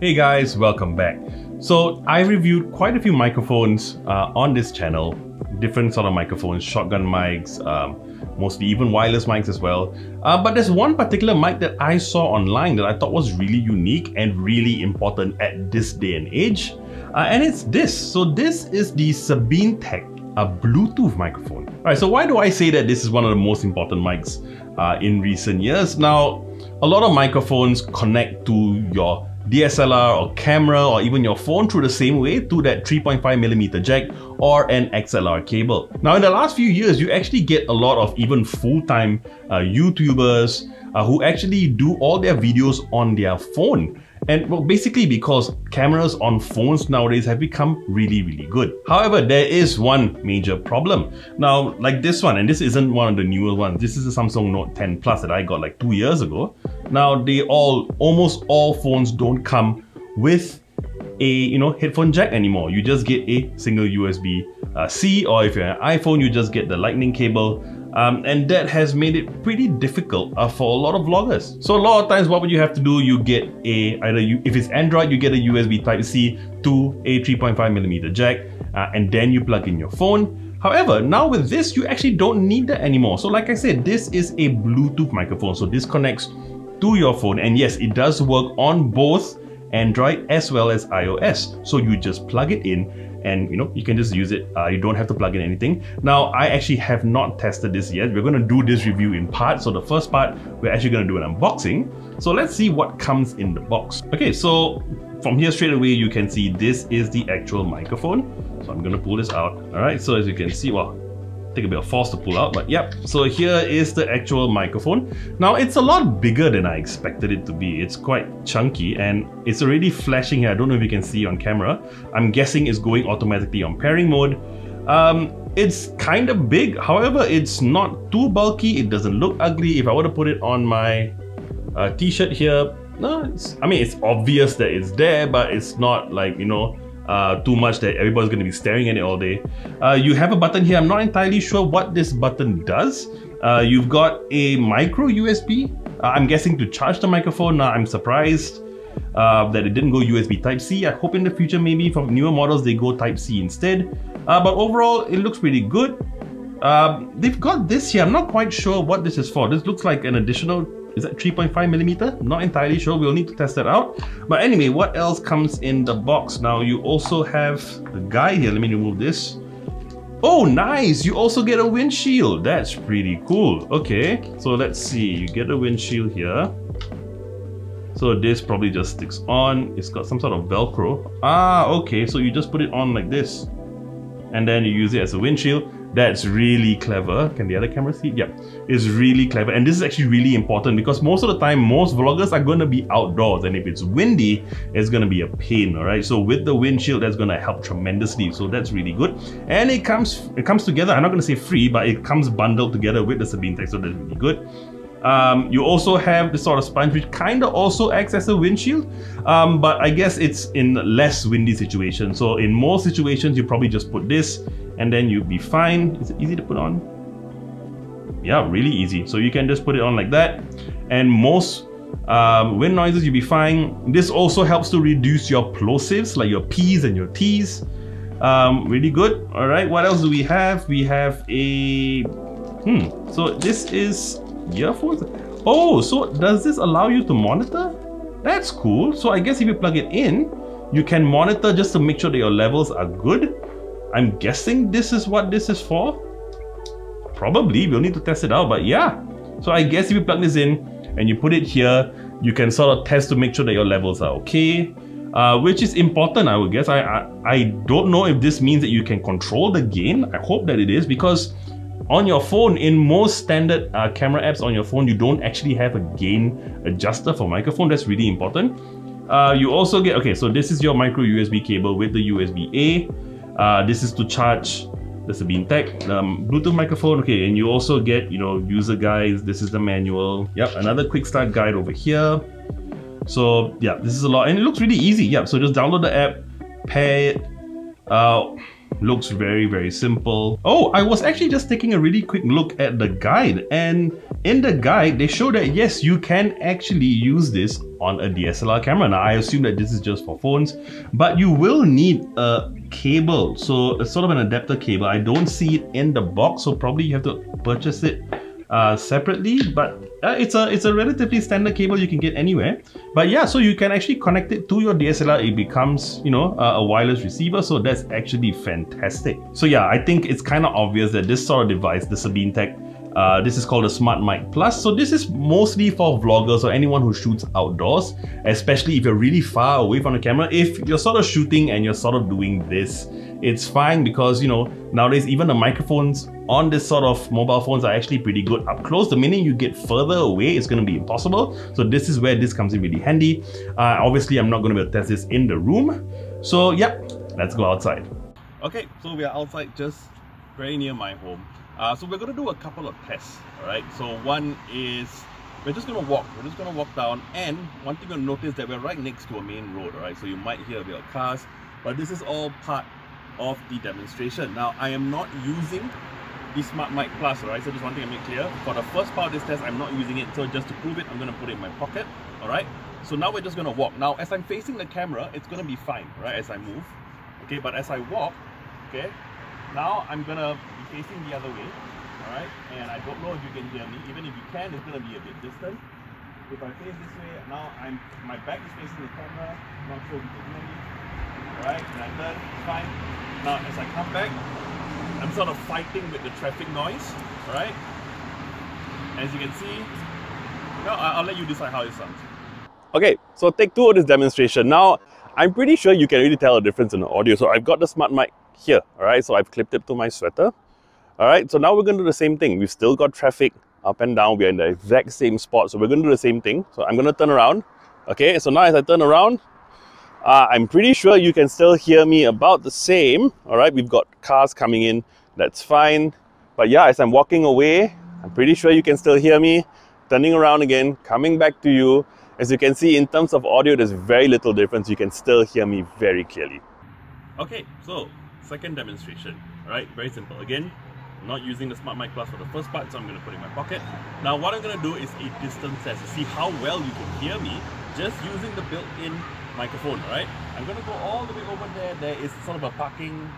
Hey guys, welcome back. So I reviewed quite a few microphones on this channel, different sort of microphones, shotgun mics, mostly even wireless mics as well. But there's one particular mic that I saw online that I thought was really unique and really important at this day and age. And it's this. So this is the Sabinetek Bluetooth microphone. Alright, so why do I say that this is one of the most important mics in recent years? Now, a lot of microphones connect to your DSLR or camera or even your phone through the same way, through that 3.5mm jack or an XLR cable. Now in the last few years, you actually get a lot of even full-time YouTubers who actually do all their videos on their phone. And well, basically because cameras on phones nowadays have become really good. However, there is one major problem. Now, like this one, and this isn't one of the newer ones. This is a Samsung Note 10 Plus that I got like 2 years ago. Now, almost all phones don't come with a headphone jack anymore. You just get a single USB-C, or if you're an iPhone, you just get the lightning cable. And that has made it pretty difficult for a lot of vloggers. So a lot of times, what would you have to do? You get if it's Android, you get a USB Type-C to a 3.5mm jack, and then you plug in your phone. However, now with this, you actually don't need that anymore. So like I said, this is a Bluetooth microphone. So this connects to your phone, and yes, it does work on both Android as well as iOS. So you just plug it in and you can just use it. You don't have to plug in anything. Now, I actually have not tested this yet. We're going to do this review in parts. So the first part, we're actually going to do an unboxing. So let's see what comes in the box. Okay, so from here straight away, you can see this is the actual microphone. So I'm going to pull this out. All right, so as you can see, well, take a bit of force to pull out, but yep. So here is the actual microphone. Now it's a lot bigger than I expected it to be. It's quite chunky and it's already flashing here. I don't know if you can see on camera. I'm guessing it's going automatically on pairing mode. It's kind of big. However, it's not too bulky. It doesn't look ugly. If I were to put it on my t-shirt here, no, it's obvious that it's there, but it's not like, too much that everybody's going to be staring at it all day. You have a button here. I'm not entirely sure what this button does. You've got a micro USB. I'm guessing to charge the microphone. Now I'm surprised that it didn't go USB Type-C. I hope in the future, maybe for newer models, they go Type-C instead. But overall, it looks pretty good. They've got this here. I'm not quite sure what this is for. This looks like an additional, is that 3.5mm? Not entirely sure. We'll need to test that out. But anyway, what else comes in the box? Now you also have the guide here. Let me remove this. Oh, nice! You also get a windshield. That's pretty cool. Okay, so let's see. You get a windshield here. So this probably just sticks on. It's got some sort of Velcro. Ah, okay. So you just put it on like this, and then you use it as a windshield. That's really clever. Can the other camera see? Yeah, it's really clever. And this is actually really important because most of the time, most vloggers are going to be outdoors. And if it's windy, it's going to be a pain, all right? So with the windshield, that's going to help tremendously. So that's really good. And it comes together. I'm not going to say free, but it comes bundled together with the Sabinetek. So that's really good. You also have this sort of sponge, which kind of also acts as a windshield. But I guess it's in less windy situations. So in most situations, you probably just put this and then you'll be fine. Is it easy to put on? Yeah, really easy. So you can just put it on like that. And most wind noises, you'll be fine. This also helps to reduce your plosives, like your P's and your T's. Really good. All right, what else do we have? We have a, so this is earphones. Oh, so does this allow you to monitor? That's cool. So I guess if you plug it in, you can monitor just to make sure that your levels are good. I'm guessing this is what this is for. Probably, we'll need to test it out, but yeah. So I guess if you plug this in and you put it here, you can sort of test to make sure that your levels are okay, which is important, I would guess. I don't know if this means that you can control the gain. I hope that it is, because on your phone, in most standard camera apps on your phone, you don't actually have a gain adjuster for microphone. That's really important. You also get, okay, so this is your micro USB cable with the USB-A. This is to charge the Sabinetek Bluetooth microphone. Okay, and you also get, user guides. This is the manual. Yep, another quick start guide over here. So yeah, this is a lot, and it looks really easy. Yep, so just download the app, pair it. Looks very, very simple. Oh, I was actually just taking a really quick look at the guide, and in the guide, they show that yes, you can actually use this on a DSLR camera. Now, I assume that this is just for phones, but you will need a cable. So it's sort of an adapter cable. I don't see it in the box, so probably you have to purchase it separately, but it's a relatively standard cable you can get anywhere. But yeah, so you can actually connect it to your DSLR. It becomes, you know, a wireless receiver, so that's actually fantastic. So yeah, I think it's kind of obvious that this sort of device, the Sabinetek, this is called a SmartMike Plus. So this is mostly for vloggers or anyone who shoots outdoors, especially if you're really far away from the camera. If you're sort of shooting and you're sort of doing this, it's fine, because, you know, nowadays even the microphones on this sort of mobile phones are actually pretty good up close. The minute you get further away, it's going to be impossible. So this is where this comes in really handy. Obviously, I'm not going to be able to test this in the room. So yeah, let's go outside. Okay, so we are outside just very near my home. So we're going to do a couple of tests, all right? So one is, we're just going to walk. We're just going to walk down, and one thing you'll notice that we're right next to a main road, all right? So you might hear a bit of cars, but this is all part of the demonstration. Now, I am not using the SmartMike Plus, all right? So just one thing I make clear. For the first part of this test, I'm not using it. So just to prove it, I'm going to put it in my pocket, all right? So now we're just going to walk. Now, as I'm facing the camera, it's going to be fine, right? As I move, okay? But as I walk, okay? Now I'm going to be facing the other way, all right? And I don't know if you can hear me. Even if you can, it's going to be a bit distant. If I face this way, now my back is facing the camera. I'm not sure if you can hear me. All right, and I turn, it's fine. Now, as I come back, I'm sort of fighting with the traffic noise, all right? As you can see, now I'll let you decide how it sounds. Okay, so take two of this demonstration. Now, I'm pretty sure you can really tell a difference in the audio. So I've got the SmartMike here, all right? So I've clipped it to my sweater, all right? So now we're going to do the same thing. We've still got traffic up and down. We're in the exact same spot. So we're going to do the same thing. So I'm going to turn around, okay? So now as I turn around, I'm pretty sure you can still hear me about the same, all right? We've got cars coming in, that's fine. But yeah, as I'm walking away, I'm pretty sure you can still hear me. Turning around again, coming back to you. As you can see, in terms of audio, there's very little difference. You can still hear me very clearly. Okay, so second demonstration, all right? Very simple. Again, I'm not using the SmartMike Plus for the first part, so I'm going to put it in my pocket. Now, what I'm going to do is a distance test to see how well you can hear me just using the built-in microphone, right? I'm going to go all the way over there. There is sort of a parking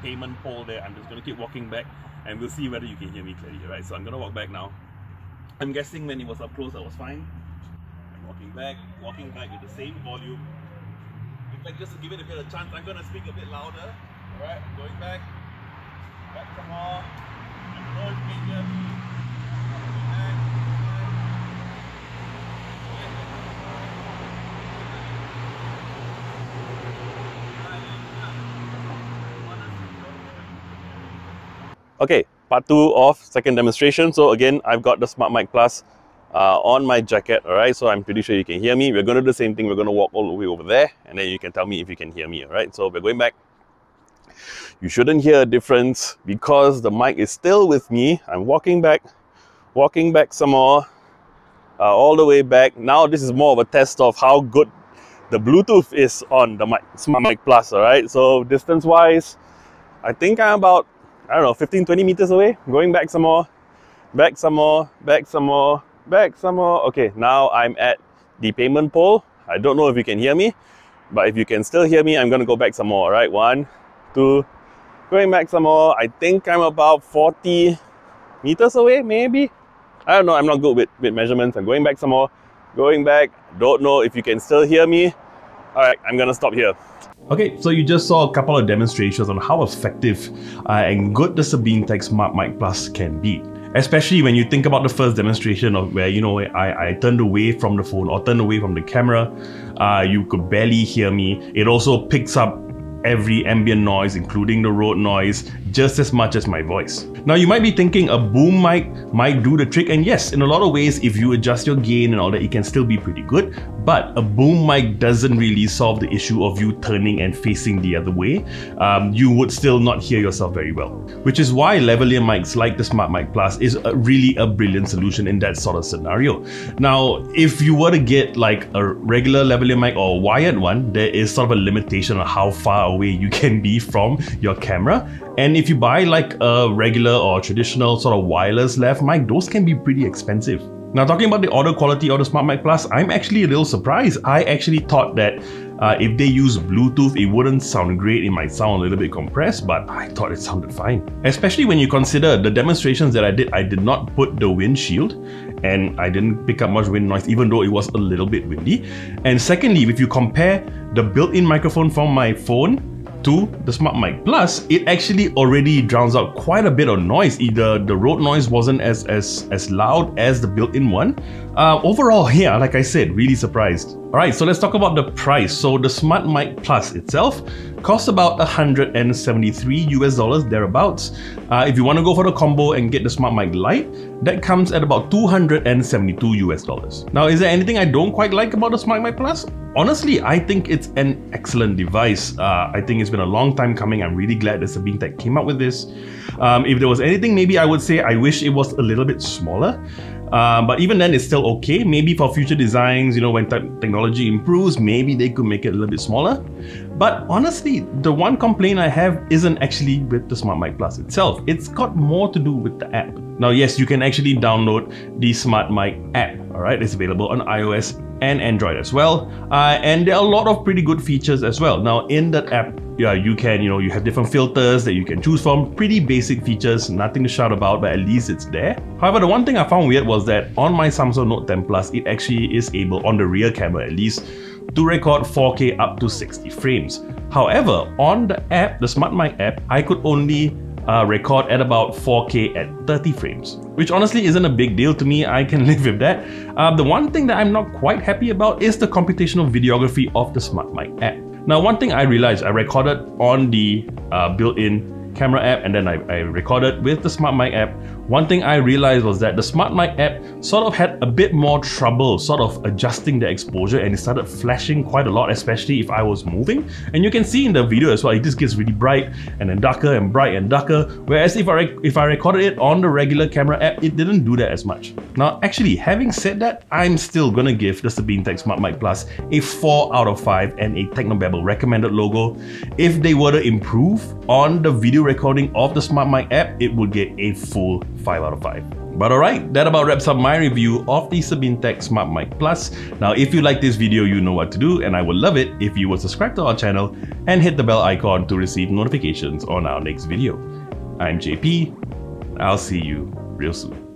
payment pole there. I'm just going to keep walking back, and we'll see whether you can hear me clearly, right? So I'm going to walk back now. I'm guessing when it was up close, I was fine. I'm walking back with the same volume. In fact, just to give it a bit of chance, I'm going to speak a bit louder. All right, I'm going back some more. I don't know if you can hear me. Okay, part two of second demonstration. So again, I've got the SmartMike Plus on my jacket, all right? So I'm pretty sure you can hear me. We're going to do the same thing. We're going to walk all the way over there, and then you can tell me if you can hear me, all right? So we're going back. You shouldn't hear a difference because the mic is still with me. I'm walking back some more, all the way back. Now this is more of a test of how good the Bluetooth is on the SmartMike Plus, all right? So distance-wise, I think I'm about, I don't know, 15-20 meters away. Going back some more, back some more, back some more, back some more. Okay, now I'm at the payment pole. I don't know if you can hear me, but if you can still hear me, I'm going to go back some more, all right? 1, 2, going back some more. I think I'm about 40 meters away, maybe. I don't know, I'm not good with measurements. I'm going back some more, going back. Don't know if you can still hear me. All right, I'm going to stop here. Okay, so you just saw a couple of demonstrations on how effective and good the Sabinetek SmartMike Plus can be. Especially when you think about the first demonstration of where, you know, I turned away from the phone or turned away from the camera. You could barely hear me. It also picks up every ambient noise, including the road noise, just as much as my voice. Now you might be thinking a boom mic might do the trick, and yes, in a lot of ways, if you adjust your gain and all that, it can still be pretty good. but a boom mic doesn't really solve the issue of you turning and facing the other way. You would still not hear yourself very well, which is why lavalier mics like the SmartMike Plus is really a brilliant solution in that sort of scenario. Now, if you were to get like a regular lavalier mic or a wired one, there is sort of a limitation on how far away you can be from your camera. And if you buy like a regular or traditional sort of wireless lav mic, those can be pretty expensive. Now, talking about the audio quality of the SmartMike Plus, I'm actually a little surprised. I actually thought that if they use Bluetooth, it wouldn't sound great. It might sound a little bit compressed, but I thought it sounded fine. Especially when you consider the demonstrations that I did not put the windshield, and I didn't pick up much wind noise even though it was a little bit windy. And secondly, if you compare the built-in microphone from my phone to the SmartMike Plus, it actually already drowns out quite a bit of noise. Either the road noise wasn't as loud as the built-in one. Overall, yeah, like I said, really surprised. Alright, so let's talk about the price. So the SmartMike Plus itself costs about $173 thereabouts. If you want to go for the combo and get the SmartMike Lite, that comes at about $272. Now, is there anything I don't quite like about the SmartMike Plus? Honestly, I think it's an excellent device. I think it's been a long time coming. I'm really glad that Sabinetek came up with this. If there was anything, maybe I would say I wish it was a little bit smaller. But even then, it's still okay. Maybe for future designs, you know, when technology improves, maybe they could make it a little bit smaller. But honestly, the one complaint I have isn't actually with the SmartMike Plus itself. It's got more to do with the app. Now, yes, you can actually download the SmartMike app. All right, it's available on iOS and Android as well. And there are a lot of pretty good features as well. Now, in that app, yeah, you have different filters that you can choose from. Pretty basic features, nothing to shout about, but at least it's there. However, the one thing I found weird was that on my Samsung Note 10 Plus, it actually is able, on the rear camera at least, to record 4K up to 60 frames. However, on the app, the SmartMike app, I could only record at about 4K at 30 frames, which honestly isn't a big deal to me. I can live with that. The one thing that I'm not quite happy about is the computational videography of the SmartMike app. Now, one thing I realized, I recorded on the built-in camera app and then I recorded with the SmartMike app. One thing I realized was that the SmartMike app sort of had a bit more trouble sort of adjusting the exposure, and it started flashing quite a lot, especially if I was moving. And you can see in the video as well, it just gets really bright and then darker and bright and darker. Whereas if I recorded it on the regular camera app, it didn't do that as much. Now, actually, having said that, I'm still gonna give the Sabinetek SmartMike Plus a 4 out of 5 and a Technobabble recommended logo. If they were to improve on the video recording of the SmartMike app, it would get a full 5 out of 5. But alright, that about wraps up my review of the Sabinetek SmartMike Plus. Now, if you like this video, you know what to do, and I would love it if you would subscribe to our channel and hit the bell icon to receive notifications on our next video. I'm JP. I'll see you real soon.